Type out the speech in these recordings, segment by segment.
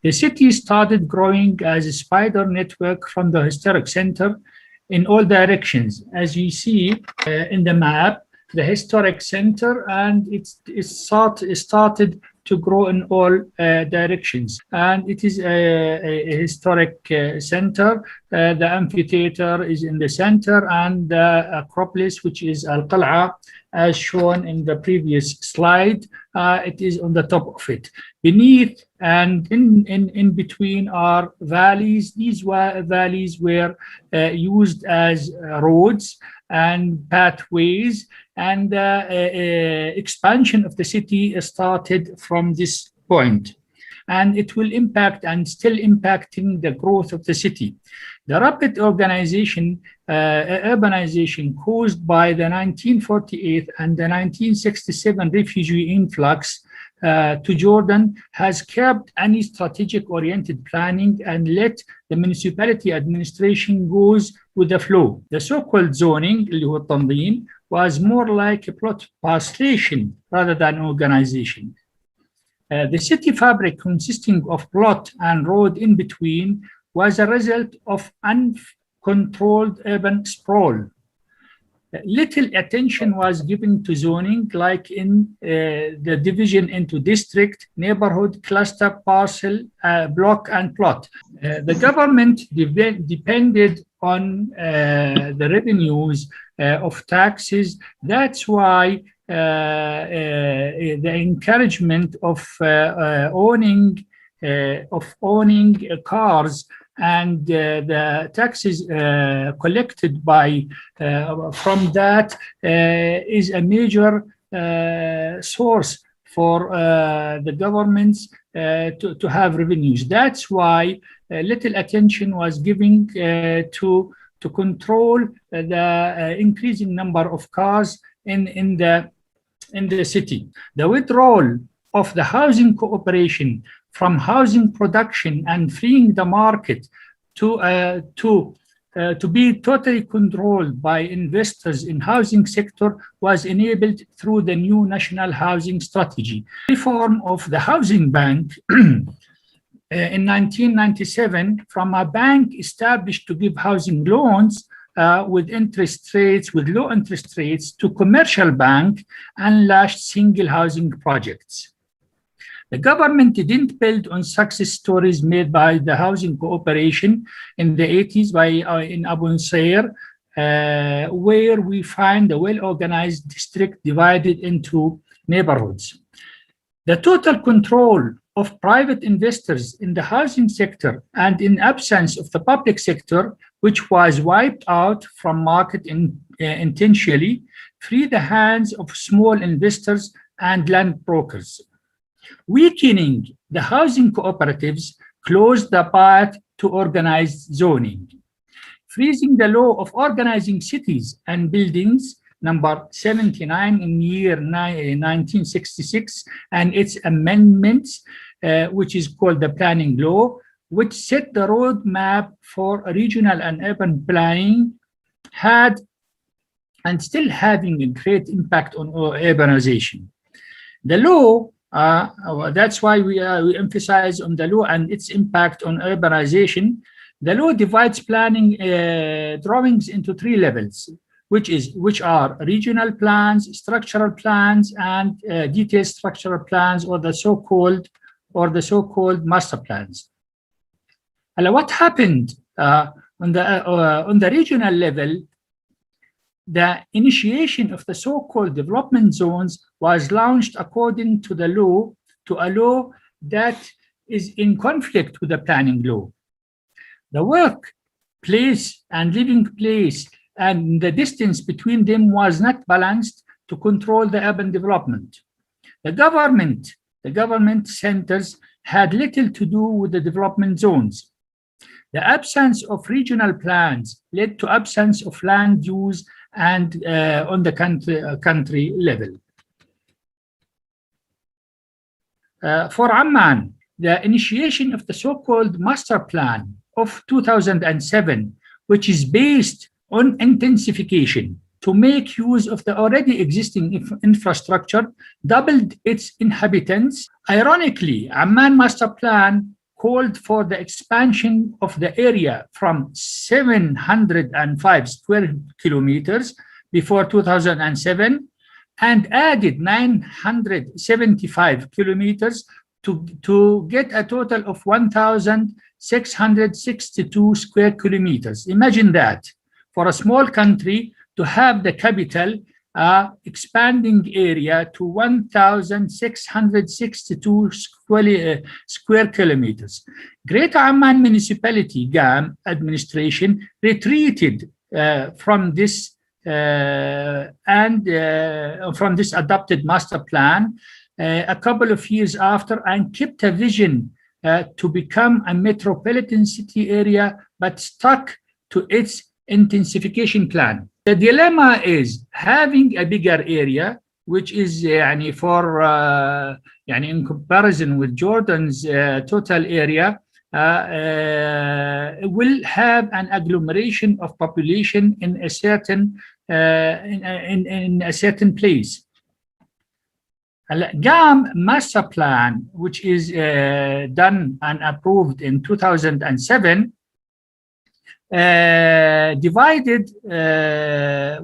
The city started growing as a spider network from the historic center in all directions. As you see in the map, the historic center, and it started to grow in all directions. And it is a historic center. The amphitheater is in the center, and the Acropolis, which is Al-Qal'a, as shown in the previous slide, it is on the top of it. Beneath and in between are valleys. These valleys were used as roads and pathways, and the expansion of the city started from this point. And it will impact and still impacting the growth of the city. The rapid urbanization caused by the 1948 and the 1967 refugee influx to Jordan has kept any strategic-oriented planning and let the municipality administration goes with the flow. The so-called zoning, اللي هو التنظيم, was more like a plot parcellation rather than organization. The city fabric consisting of plot and road in between was a result of uncontrolled urban sprawl. Little attention was given to zoning, like in the division into district, neighborhood, cluster, parcel, block, and plot. The government depended on the revenues of taxes. That's why the encouragement of owning cars and the taxes collected by from that is a major source for the governments to have revenues. That's why little attention was given to control the increasing number of cars in the city. The withdrawal of the housing cooperation from housing production and freeing the market to be totally controlled by investors in housing sector was enabled through the new national housing strategy. Reform of the housing bank in 1997 from a bank established to give housing loans with low interest rates to commercial bank and launched single housing projects. The government didn't build on success stories made by the housing cooperation in the 80s in Abu Nsair, where we find a well-organized district divided into neighborhoods. The total control of private investors in the housing sector and in absence of the public sector, which was wiped out from market intentionally, free the hands of small investors and land brokers. Weakening the housing cooperatives closed the path to organized zoning. Freezing the law of organizing cities and buildings, number 79 in year 1966, and its amendments, which is called the planning law, which set the roadmap for regional and urban planning, had and still having a great impact on urbanization. The law, that's why we emphasize on the law and its impact on urbanization. The law divides planning drawings into three levels, which are regional plans, structural plans, and detailed structural plans, or the so-called master plans. And what happened on the regional level? The initiation of the so-called development zones was launched according to the law, to a law that is in conflict with the planning law. The workplace and living place and the distance between them was not balanced to control the urban development. The government centers had little to do with the development zones. The absence of regional plans led to absence of land use and on the country level. For Amman, the initiation of the so-called master plan of 2007, which is based on intensification to make use of the already existing infrastructure, doubled its inhabitants. Ironically, Amman master plan called for the expansion of the area from 705 square kilometers before 2007 and added 975 kilometers to get a total of 1,662 square kilometers. Imagine that for a small country to have the capital expanding area to 1,662 square kilometers. Greater Amman Municipality GAM administration retreated from this from this adopted master plan a couple of years after, and kept a vision to become a metropolitan city area, but stuck to its intensification plan. The dilemma is having a bigger area, which is in comparison with Jordan's total area, will have an agglomeration of population in a certain place. GAM master plan, which is done and approved in 2007,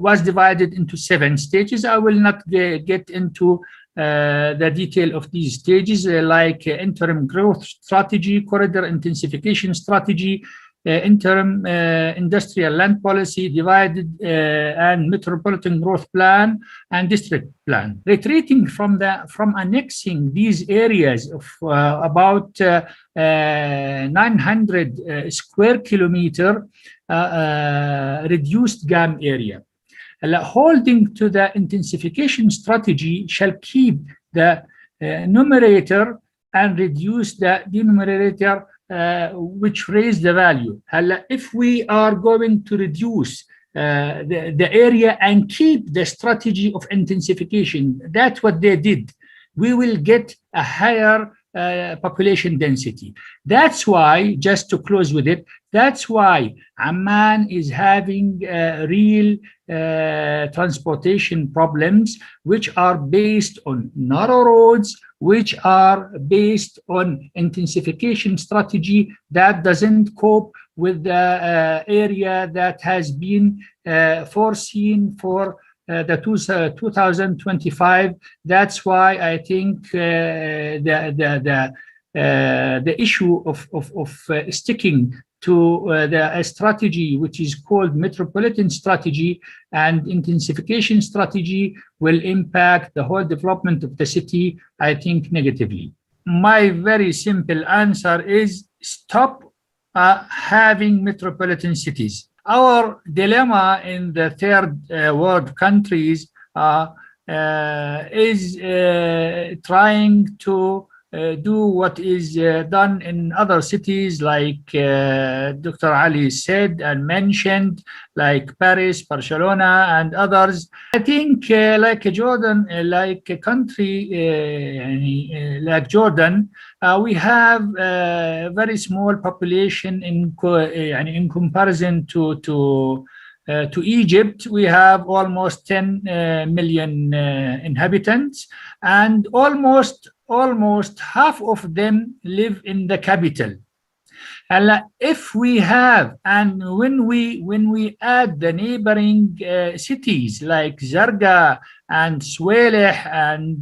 was divided into 7 stages. I will not get into the detail of these stages, like interim growth strategy, corridor intensification strategy, interim industrial land policy, divided and metropolitan growth plan, and district plan. Retreating from annexing these areas of about 900 square kilometer reduced GAM area. Holding to the intensification strategy shall keep the numerator and reduce the denominator, which raise the value. If we are going to reduce the area and keep the strategy of intensification, that's what they did, we will get a higher population density. That's why, just to close with it, that's why Amman is having real transportation problems, which are based on narrow roads, which are based on intensification strategy that doesn't cope with the area that has been foreseen for the 2025. That's why I think the issue of sticking to the strategy, which is called metropolitan strategy and intensification strategy, will impact the whole development of the city, I think, negatively. My very simple answer is stop having metropolitan cities. Our dilemma in the third world countries is trying to do what is done in other cities, like Dr. Ali said and mentioned, like Paris, Barcelona, and others. I think like Jordan, like a country like Jordan, we have a very small population in comparison to Egypt. We have almost 10 million inhabitants, and almost half of them live in the capital. And if we have, and when we add the neighboring cities like Zarqa and Swaleh and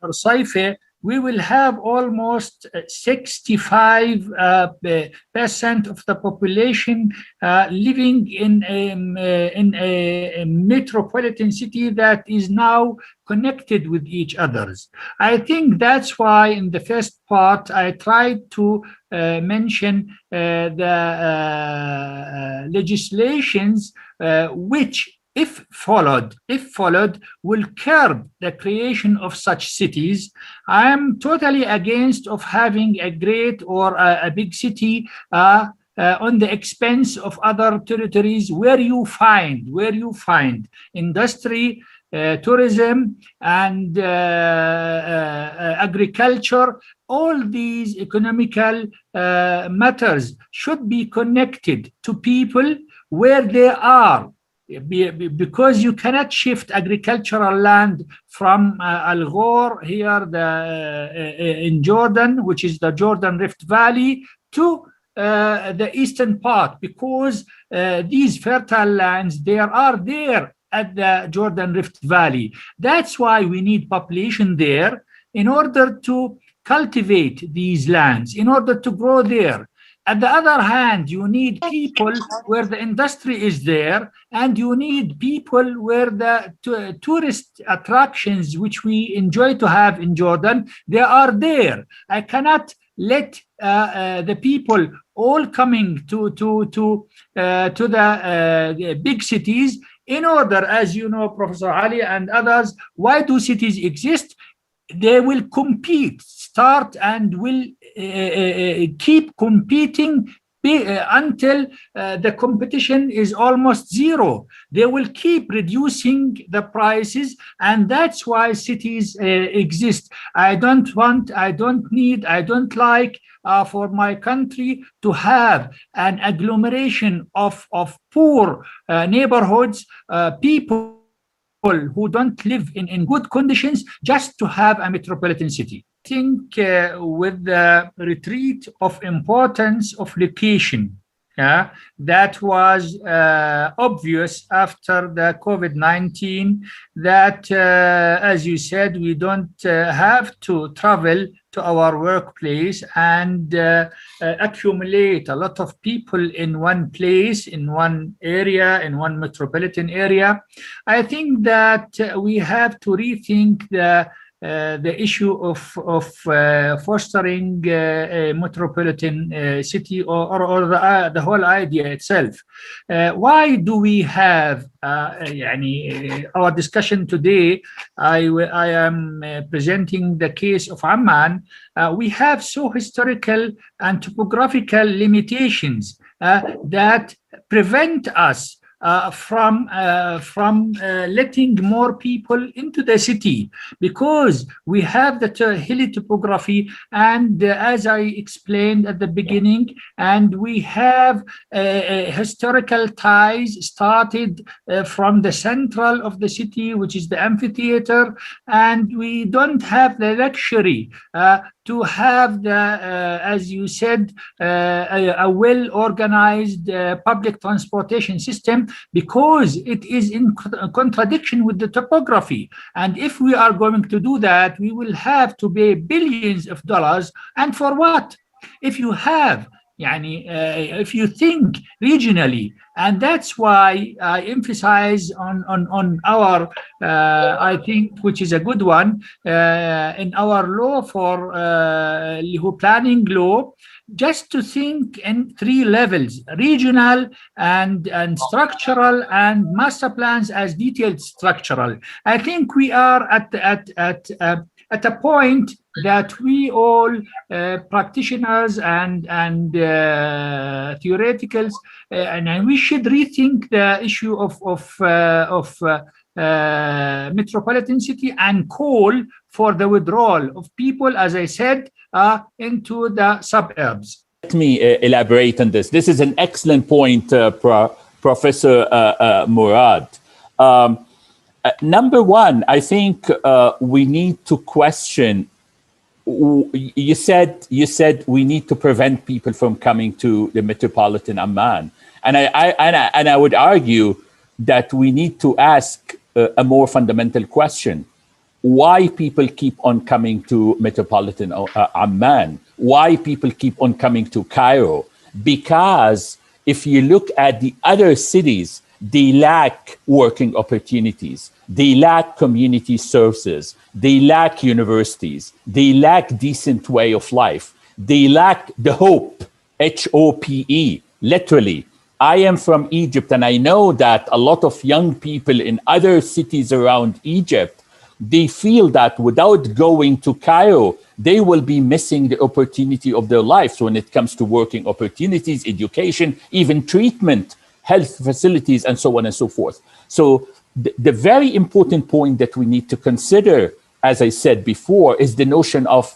Rusaife, we will have almost 65% of the population living in a metropolitan city that is now connected with each others. I think that's why in the first part I tried to mention the legislations which, if followed, will curb the creation of such cities. I am totally against of having a great or a big city on the expense of other territories where you find industry, tourism, and agriculture. All these economical matters should be connected to people where they are. because you cannot shift agricultural land from Al Ghor here in Jordan, which is the Jordan Rift Valley, to the eastern part, because these fertile lands are there at the Jordan Rift Valley. That's why we need population there in order to cultivate these lands, in order to grow there. At the other hand, you need people where the industry is there, and you need people where the tourist attractions, which we enjoy to have in Jordan, they are there. I cannot let the people all coming to the big cities in order, as you know, Professor Ali and others, why do cities exist? They will compete, start and will keep competing until the competition is almost zero. They will keep reducing the prices, and that's why cities exist. I don't like for my country to have an agglomeration of poor neighborhoods, people who don't live in good conditions, just to have a metropolitan city. I think with the retreat of importance of location, that was obvious after the COVID-19, that, as you said, we don't have to travel to our workplace and accumulate a lot of people in one place, in one area, in one metropolitan area. I think that we have to rethink the issue of fostering a metropolitan city, or the whole idea itself. Why do we have our discussion today? I am presenting the case of Amman. We have so historical and topographical limitations that prevent us from letting more people into the city, because we have the hilly topography, and as I explained at the beginning, and we have historical ties started from the central of the city, which is the amphitheater, and we don't have the luxury to have as you said, a well-organized public transportation system, because it is in contradiction with the topography. And if we are going to do that, we will have to pay billions of dollars. And for what? If you have, if you think regionally, and that's why I emphasize on our, I think, which is a good one, in our law for planning law, just to think in three levels: regional and structural, and master plans as detailed structural. I think we are at a point that we all practitioners and theoreticals, and we should rethink the issue of metropolitan city, and call for the withdrawal of people, as I said, into the suburbs. Let me elaborate on this. This is an excellent point, Professor Murad. Number one, I think we need to question. You said we need to prevent people from coming to the Metropolitan Amman, and I would argue that we need to ask a more fundamental question: why people keep on coming to Metropolitan Amman? Why people keep on coming to Cairo? Because if you look at the other cities, they lack working opportunities, they lack community services, they lack universities, they lack decent way of life, they lack the hope, HOPE, literally. I am from Egypt, and I know that a lot of young people in other cities around Egypt, they feel that without going to Cairo, they will be missing the opportunity of their lives when it comes to working opportunities, education, even treatment, health facilities, and so on and so forth. So the very important point that we need to consider, as I said before, is the notion of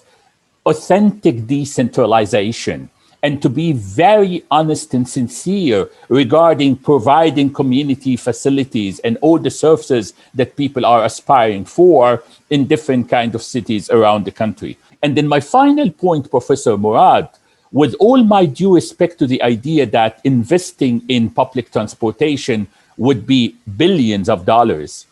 authentic decentralization. and to be very honest and sincere regarding providing community facilities and all the services that people are aspiring for in different kind of cities around the country. And then my final point, Professor Murad, with all my due respect to the idea that investing in public transportation would be billions of dollars,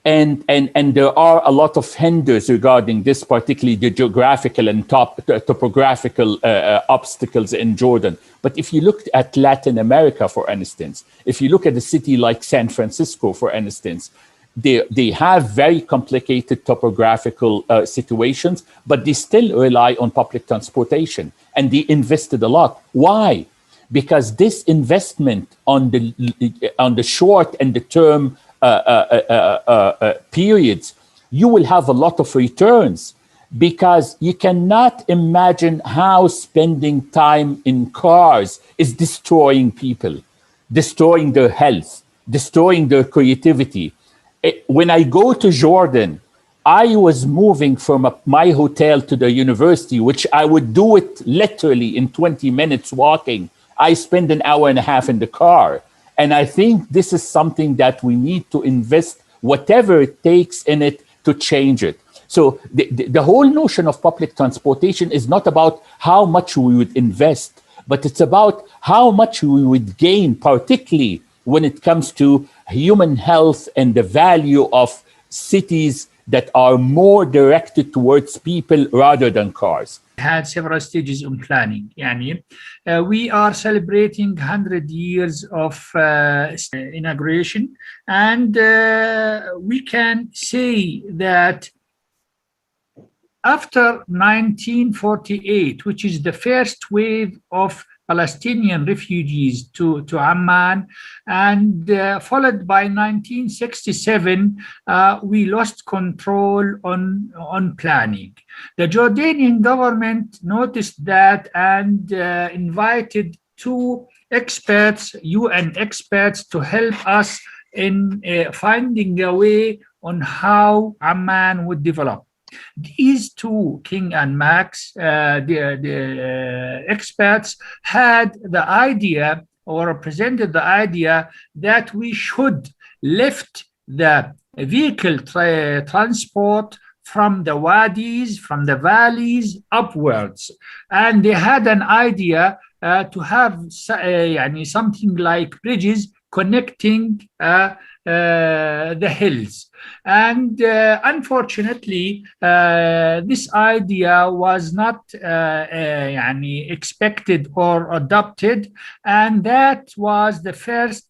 and there are a lot of hinders regarding this, particularly the geographical and topographical obstacles in Jordan. But if you look at Latin America, for instance, if you look at a city like San Francisco, for instance, they have very complicated topographical situations, but they still rely on public transportation, and they invested a lot. Why? Because this investment on the short and the term periods, you will have a lot of returns, because you cannot imagine how spending time in cars is destroying people, destroying their health, destroying their creativity. When I go to Jordan, I was moving from my hotel to the university, which I would do it literally in 20 minutes walking. I spend an hour and a half in the car. And I think this is something that we need to invest whatever it takes in it to change it. So the whole notion of public transportation is not about how much we would invest, but it's about how much we would gain, particularly when it comes to human health and the value of cities that are more directed towards people rather than cars. Had several stages in planning. We are celebrating 100 years of inauguration, and we can say that after 1948, which is the first wave of Palestinian refugees to Amman, and followed by 1967, we lost control on planning. The Jordanian government noticed that and invited two experts, UN experts, to help us in finding a way on how Amman would develop. These two, King and Max, the experts, had the idea or presented the idea that we should lift the vehicle transport from the wadis, from the valleys upwards. And they had an idea to have something like bridges connecting the hills. And unfortunately, this idea was not expected or adopted, and that was the first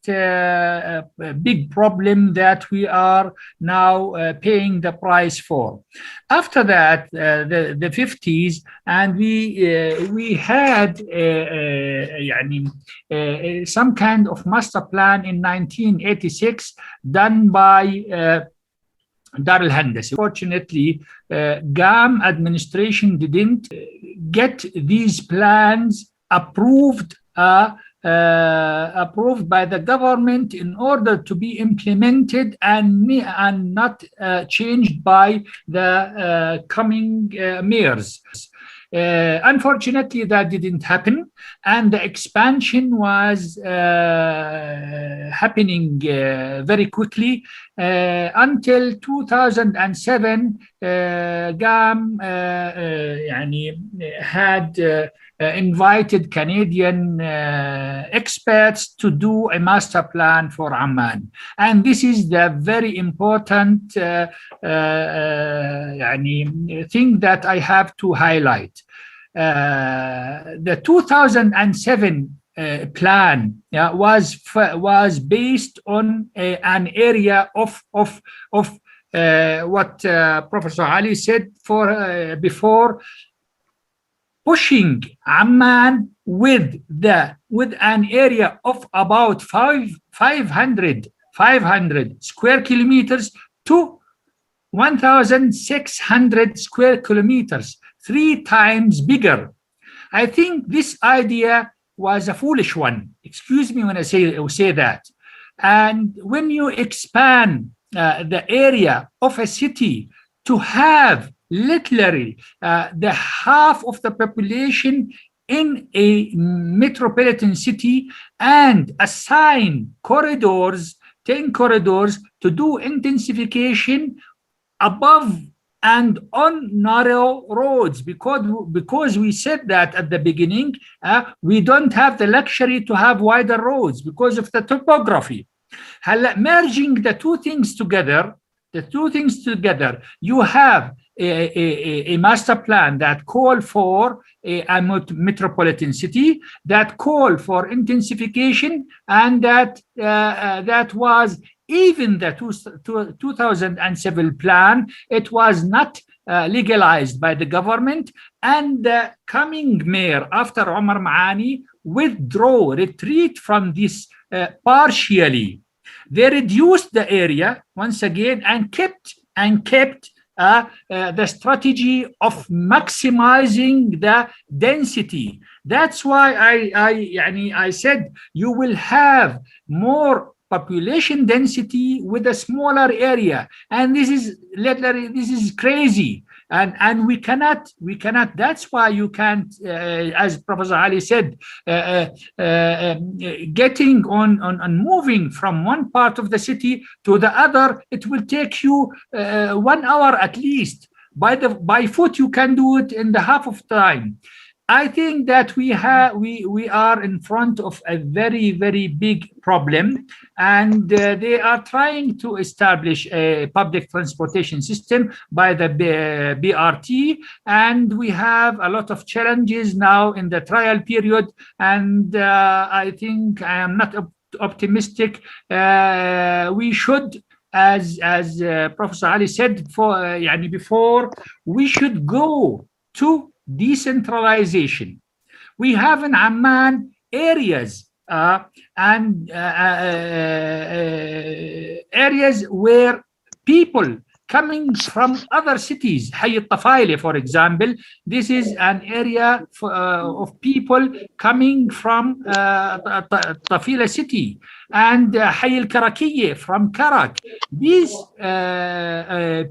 big problem that we are now paying the price for. After that, the 50s, and we had some kind of master plan in 1986 done by Dar al-Handasi. Fortunately, GAM administration didn't get these plans approved by the government in order to be implemented and not changed by the coming mayors. Unfortunately, that didn't happen, and the expansion was happening very quickly until 2007. GAM had invited Canadian experts to do a master plan for Amman, and this is the very important thing that I have to highlight. The 2007 plan was based on an area of what Professor Ali said before, pushing Amman with an area of about 500 square kilometers to 1,600 square kilometers, 3 times bigger. I think this idea was a foolish one. Excuse me when I say that. And when you expand the area of a city to have literally the half of the population in a metropolitan city and assign corridors, 10 corridors, to do intensification above and on narrow roads, because we said that at the beginning, we don't have the luxury to have wider roads because of the topography. Merging the two things together, you have a master plan that call for a metropolitan city, that call for intensification, and that was even the 2007 plan. It was not legalized by the government, and the coming mayor after Omar Maani retreat from this partially. They reduced the area once again and kept the strategy of maximizing the density. That's why I said you will have more population density with a smaller area, and this is crazy, and we cannot. That's why you can't, as Professor Ali said, getting on moving from one part of the city to the other. It will take you 1 hour at least. By foot you can do it in the half of time. I think that we are in front of a very, very big problem, and they are trying to establish a public transportation system by the BRT, and we have a lot of challenges now in the trial period, and I think I am not optimistic. We should, as Professor Ali said before, we should go to decentralization. We have in Amman areas areas where people coming from other cities, Hayy al-Tafaili, for example, this is an area of people coming from Tafila city, and Hayy al-Karakiye from Karak. These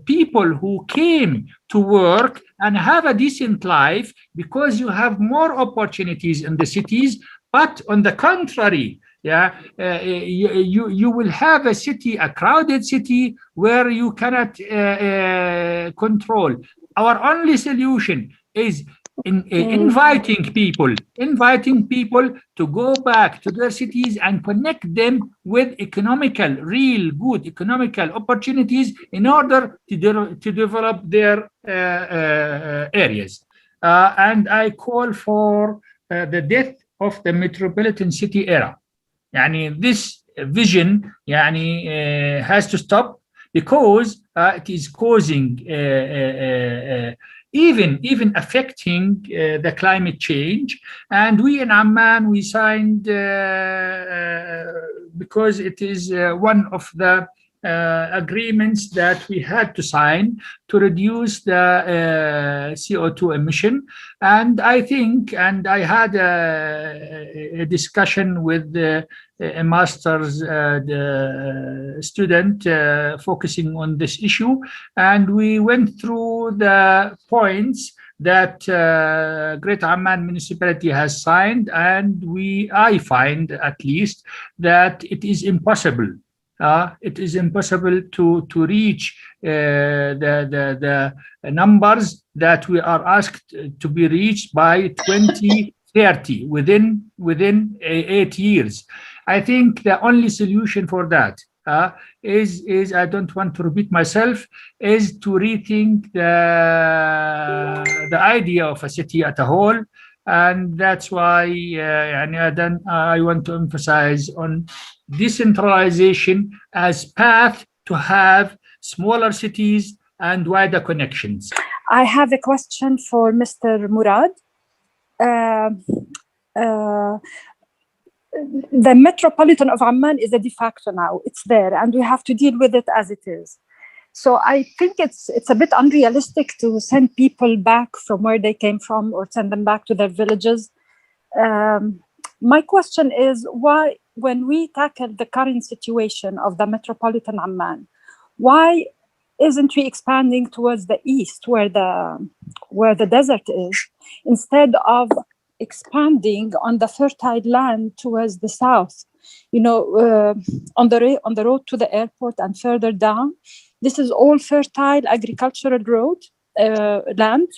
people who came to work and have a decent life because you have more opportunities in the cities, but on the contrary, you will have a crowded city where you cannot control. Our only solution is inviting people to go back to their cities and connect them with real good economical opportunities in order to develop their areas. And I call for the death of the metropolitan city era. This vision has to stop, because it is causing even affecting the climate change. And we in Amman, we signed because it is one of the agreements that we had to sign to reduce the CO2 emission. And I think, and I had a discussion with a master's student focusing on this issue, and we went through the points that Greater Amman municipality has signed, and I find at least that it is impossible. It is impossible to reach the numbers that we are asked to be reached by 2030 within 8 years. I think the only solution for that is I don't want to repeat myself, is to rethink the idea of a city as a whole. And that's why I want to emphasize on decentralization as path to have smaller cities and wider connections. I have a question for Mr. Murad. The Metropolitan of Amman is a de facto now. It's there, and we have to deal with it as it is. So I think it's a bit unrealistic to send people back from where they came from, or send them back to their villages. My question is, why, when we tackle the current situation of the Metropolitan Amman, why isn't we expanding towards the east, where the desert is, instead of expanding on the fertile land towards the south. On the road to the airport and further down, this is all fertile agricultural land.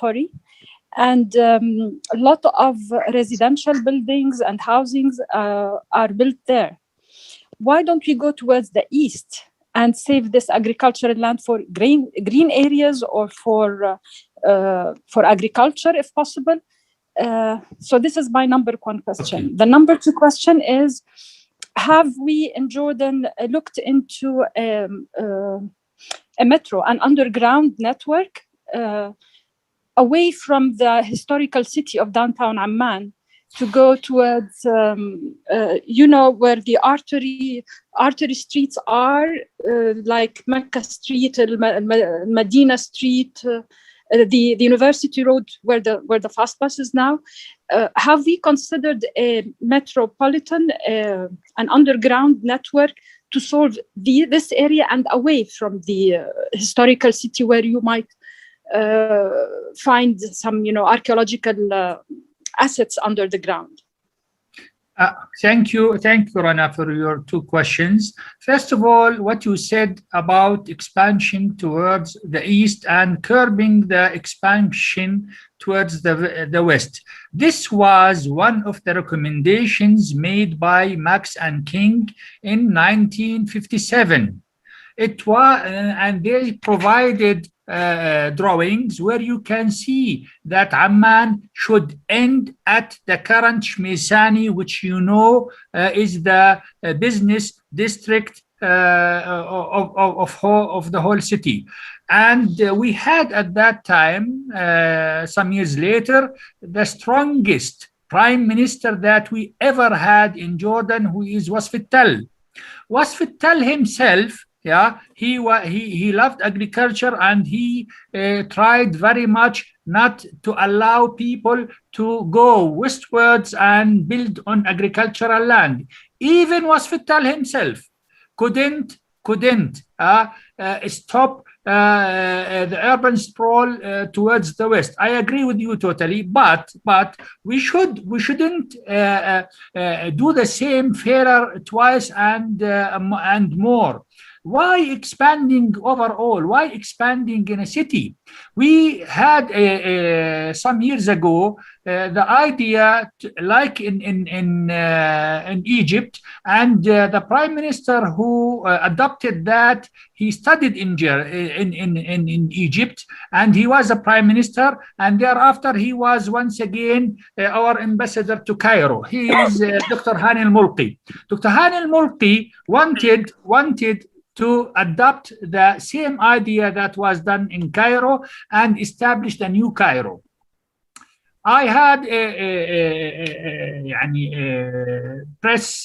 And a lot of residential buildings and housings are built there. Why don't we go towards the east and save this agricultural land for green areas or for agriculture, if possible? So this is my number one question. Okay. The number two question is, have we in Jordan looked into a metro, an underground network away from the historical city of downtown Amman to go towards, where the artery streets are, like Mecca Street, Medina Street, the University Road, where the fast bus is now. Have we considered a metropolitan, an underground network to solve this area and away from the historical city where you might find some, archaeological assets under the ground? Thank you, Rana, for your two questions. First of all, what you said about expansion towards the east and curbing the expansion towards the west. This was one of the recommendations made by Max and King in 1957. It was, and they provided drawings where you can see that Amman should end at the current Shmeisani, which is the business district of the whole city. And we had at that time, some years later, the strongest prime minister that we ever had in Jordan, who is Wasf al-Tall. Wasf al-Tall himself, he loved agriculture, and he tried very much not to allow people to go westwards and build on agricultural land. Even Wasf al-Tall himself couldn't stop the urban sprawl towards the west. I agree with you totally, but we shouldn't do the same fairer twice and more. Why expanding overall? Why expanding in a city? We had some years ago the idea, like in Egypt, and the prime minister who adopted that, he studied in Egypt, and he was a prime minister, and thereafter he was once again our ambassador to Cairo. He is Dr. Hani al-Mulki. Dr. Hani al-Mulki wanted to adopt the same idea that was done in Cairo and established a new Cairo. I had a press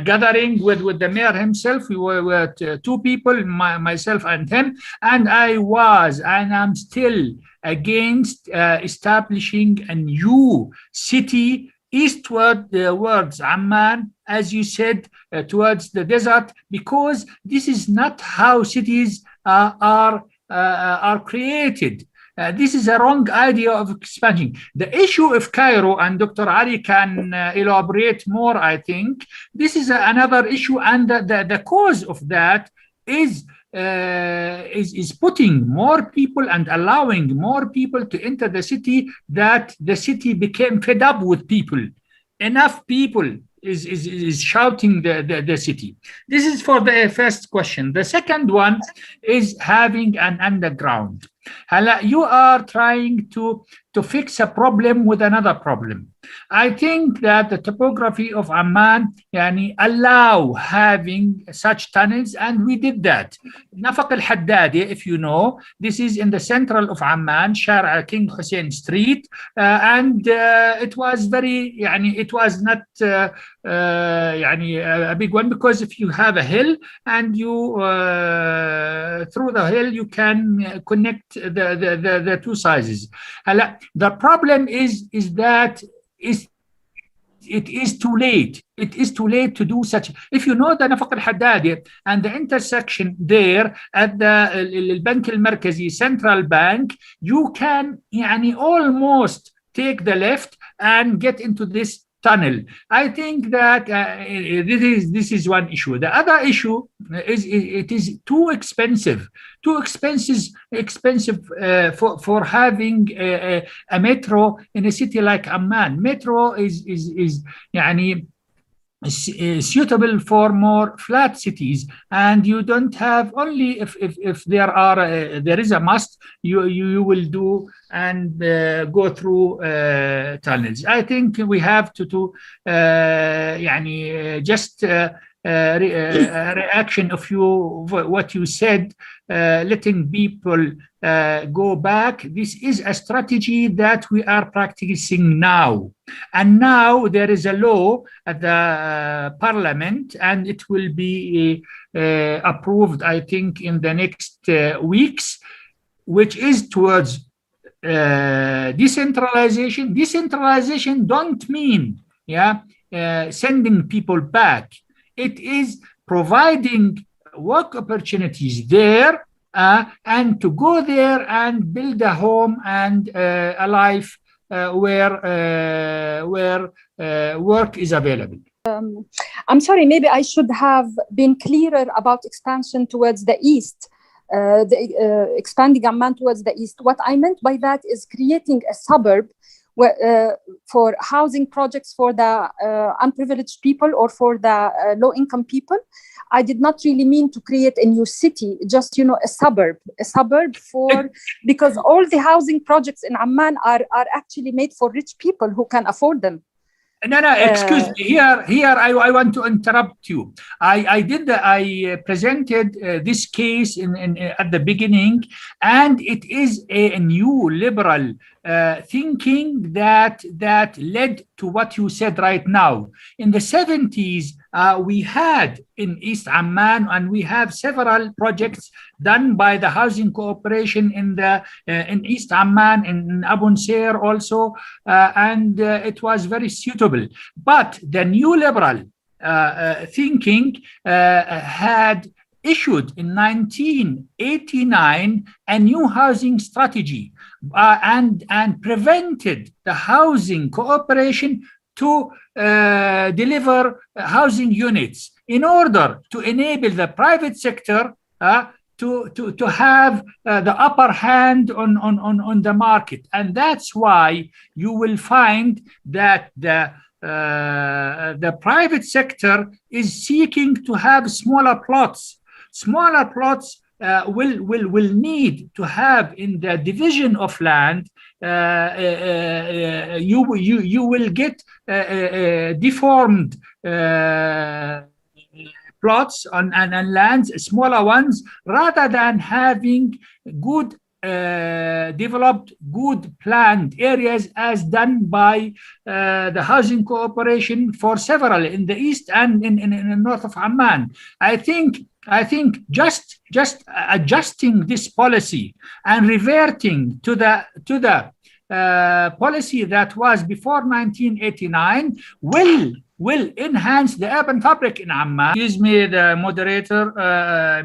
gathering with the mayor himself. We were two people, myself and him, and I'm still against establishing a new city eastward towards Amman, as you said, towards the desert, because this is not how cities are created. This is a wrong idea of expansion. The issue of Cairo, and Dr. Ali can elaborate more, I think, this is another issue, and the cause of that is putting more people and allowing more people to enter the city, that the city became fed up with people. Enough people is shouting the city. This is for the first question. The second one is having an underground. You are trying to fix a problem with another problem. I think that the topography of Amman allow having such tunnels, and we did that. Nafaq al-Haddadi, if you know, this is in the central of Amman, Shara King Hussein Street, and it was it was not a big one, because if you have a hill and you through the hill you can connect the two sizes. The problem is that it is too late. It is too late to do such. If you know the Nafaq al-Haddadi and the intersection there at the Bank al-Markazi Central Bank, you can almost take the left and get into this tunnel. I think that this is one issue. The other issue is it is too expensive for having a metro in a city like Amman. Metro is يعني suitable for more flat cities, and you don't have only if there is a must, you will do and go through tunnels. I think we have to يعني just reaction of what you said, letting people go back. This is a strategy that we are practicing now. And now there is a law at the parliament, and it will be approved, I think, in the next weeks, which is towards decentralization. Decentralization don't mean sending people back. It is providing work opportunities there, and to go there and build a home and a life where work is available. I'm sorry, maybe I should have been clearer about expansion towards the east, expanding Amman towards the east. What I meant by that is creating a suburb for housing projects for the unprivileged people or for the low-income people. I did not really mean to create a new city, just a suburb for, because all the housing projects in Amman are actually made for rich people who can afford them. No, excuse me. Here, I want to interrupt you. I presented this case at the beginning, and it is a new liberal thinking that led to what you said right now. In the 70s, we had in East Amman, and we have several projects done by the housing cooperation in East Amman, in Abu Nsair also, and it was very suitable. But the new liberal thinking had issued in 1989 a new housing strategy and prevented the housing cooperation to deliver housing units in order to enable the private sector to have the upper hand on the market. And that's why you will find that the private sector is seeking to have smaller plots. Smaller plots will need to have in the division of land. You will get deformed plots and lands, smaller ones, rather than having good developed, good planned areas as done by the housing cooperation for several in the east and in the north of Amman. I think just adjusting this policy and reverting to the policy that was before 1989 will enhance the urban fabric in Amman. Excuse me, the moderator,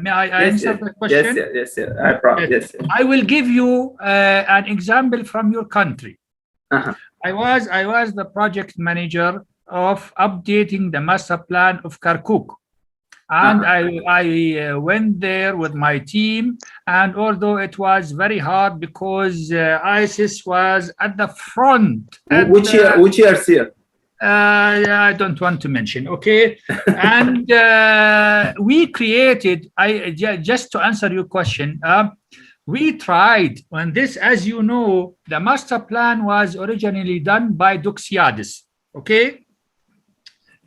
may I answer the question? Yes, I promise. Yes. I will give you an example from your country. Uh-huh. I was the project manager of updating the master plan of Kirkuk. And I went there with my team, and although it was very hard because ISIS was at the front. Which year, sir? I don't want to mention, okay? And we created, just to answer your question, we tried, when this, as you know, the master plan was originally done by Duxiadis, okay?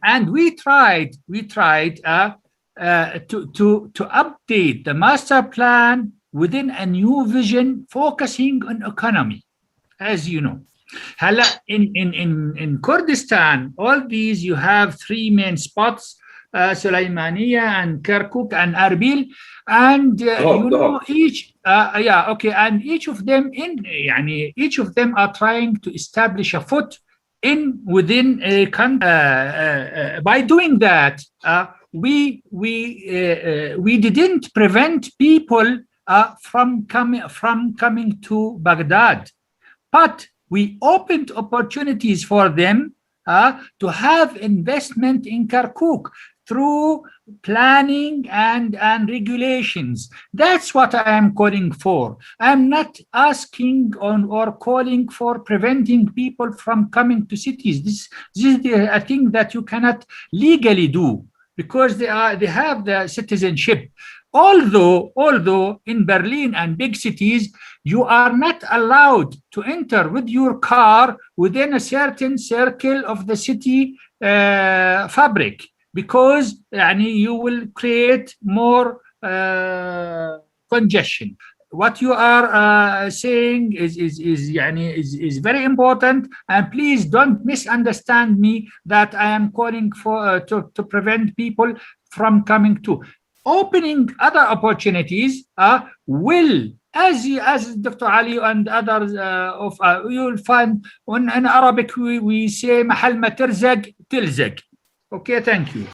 And we tried to update the master plan within a new vision focusing on economy, as you know. In Kurdistan, all these you have three main spots, Sulaimaniya and Kirkuk and Erbil, and each and each of them are trying to establish a foot within a country. By doing that, we didn't prevent people from coming to Baghdad, but we opened opportunities for them to have investment in Kirkuk through planning and regulations. That's what I am calling for. I'm not asking on or calling for preventing people from coming to cities. This is a thing that you cannot legally do because they have the citizenship. Although in Berlin and big cities, you are not allowed to enter with your car within a certain circle of the city fabric, because you will create more congestion. What you are saying is very important, and please don't misunderstand me that I am calling for to prevent people from coming to. Opening other opportunities will, as Dr. Ali and others you will find in Arabic we say محل ما ترزق تلزق. Okay, thank you.